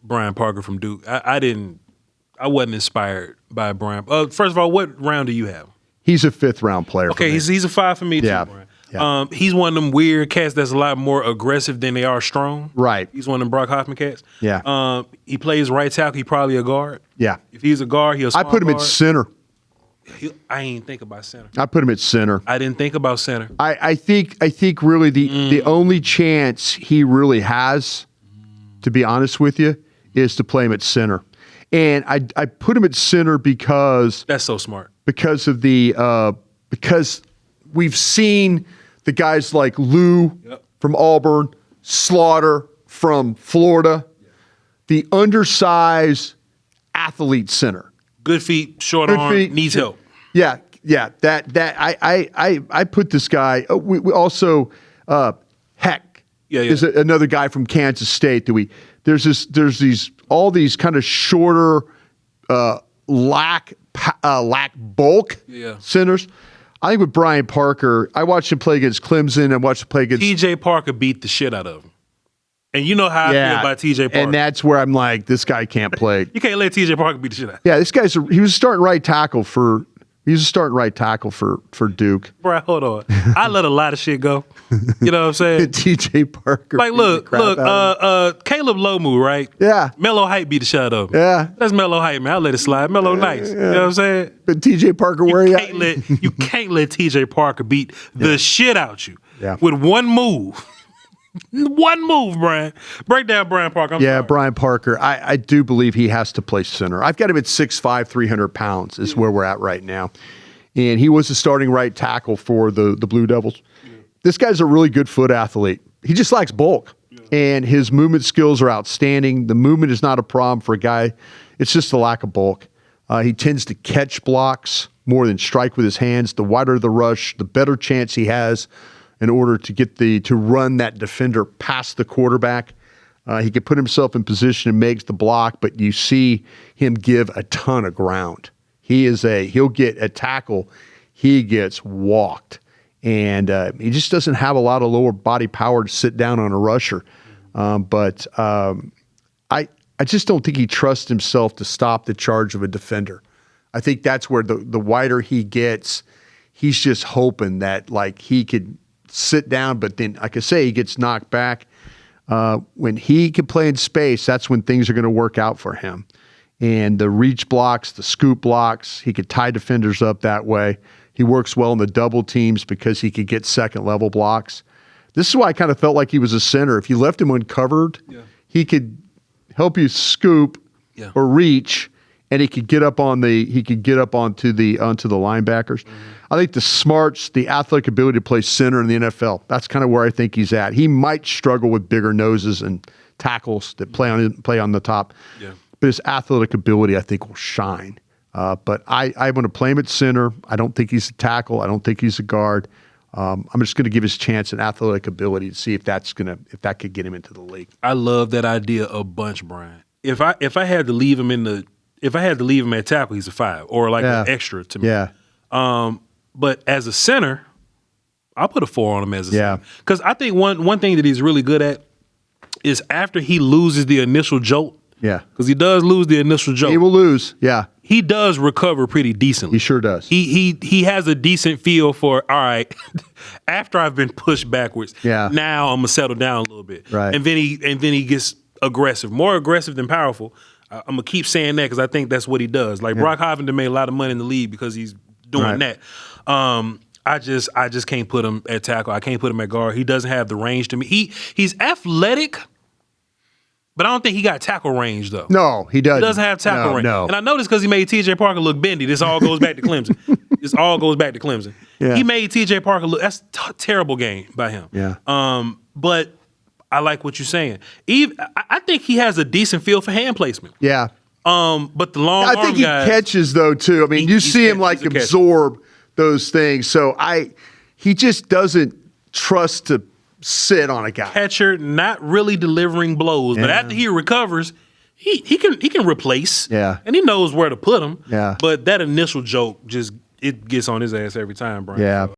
Brian Parker from Duke. I wasn't inspired by Brian. First of all, what round do you have? He's a 5th round player. Okay, he's a 5 for me too, Brian. Yeah. He's one of them weird cats that's a lot more aggressive than they are strong. Right. He's one of them Brock Hoffman cats. Yeah. He plays right tackle. He probably a guard. Yeah. If he's a guard, he'll. I put him at center. I ain't think about center. I put him at center. I didn't think about center. I think really the only chance he really has, to be honest with you, is to play him at center. And I put him at center because that's so smart. Because of because we've seen the guys like Lou from Auburn, Slaughter from Florida, the undersized athlete center. Good feet, short arm, needs help. Yeah. I put this guy. We also Heck is another guy from Kansas State that there's all these kind of shorter lack bulk centers. I think with Brian Parker, I watched him play against Clemson. I watched him play against TJ Parker beat the shit out of him. And you know how I feel about TJ Parker. And that's where I'm like, this guy can't play. You can't let TJ Parker beat the shit out of him. Yeah, this guy's he was starting right tackle for Duke. Bro, hold on. I let a lot of shit go. You know what I'm saying? TJ Parker. Like, look, Caleb Lomu, right? Yeah. Melo Hype beat the shit out of him. Yeah. That's Melo Hype, man. I'll let it slide. Melo nice. You know what I'm saying? But TJ Parker, where you at? You can't let TJ Parker beat the shit out you with one move. One move, Brian. Break down Brian Parker. I'm sorry. Brian Parker. I do believe he has to play center. I've got him at 6'5", 300 pounds is where we're at right now. And he was the starting right tackle for the Blue Devils. This guy's a really good foot athlete. He just lacks bulk. And his movement skills are outstanding. The movement is not a problem for a guy. It's just the lack of bulk. He tends to catch blocks more than strike with his hands. The wider the rush, the better chance he has in order to get to run that defender past the quarterback. He can put himself in position and makes the block, but you see him give a ton of ground. He'll get a tackle, he gets walked. And he just doesn't have a lot of lower body power to sit down on a rusher. But I just don't think he trusts himself to stop the charge of a defender. I think that's where the wider he gets, he's just hoping that like he could sit down, but then, like I say, he gets knocked back. When he can play in space, that's when things are going to work out for him. And the reach blocks, the scoop blocks, he could tie defenders up that way. He works well in the double teams because he could get second-level blocks. This is why I kind of felt like he was a center. If you left him uncovered, he could help you scoop or reach, and he could get up onto the linebackers. I think the smarts, the athletic ability to play center in the NFL, that's kind of where I think he's at. He might struggle with bigger noses and tackles that play on the top. But his athletic ability, I think, will shine. But I want to play him at center. I don't think he's a tackle. I don't think he's a guard. I'm just going to give his chance and athletic ability to see if that could get him into the league. I love that idea a bunch, Brian. If I had to leave him at tackle, he's a 5 or like an extra to me. But as a center, I'll put a 4 on him as a center. Because I think one thing that he's really good at is after he loses the initial jolt. Because he does lose the initial jolt. He will lose. He does recover pretty decently. He sure does. He has a decent feel for, all right, after I've been pushed backwards, now I'm gonna settle down a little bit. Right. And then he gets aggressive, more aggressive than powerful. I'm gonna keep saying that because I think that's what he does. Like Brock Hoffman made a lot of money in the league because he's doing that. I just can't put him at tackle. I can't put him at guard. He doesn't have the range to me. He's athletic. But I don't think he got tackle range, though. No, he doesn't. He doesn't have tackle range. No. And I know this because he made TJ Parker look bendy. This all goes back to Clemson. He made TJ Parker look – that's a terrible game by him. But I like what you're saying. I think he has a decent feel for hand placement. But the long arm I think he catches, though, too. I mean, you see him, like, absorb those things. So he just doesn't trust to – sit on a guy. Catcher, not really delivering blows, but after he recovers, he can replace. And he knows where to put him. But that initial joke it gets on his ass every time, Brian.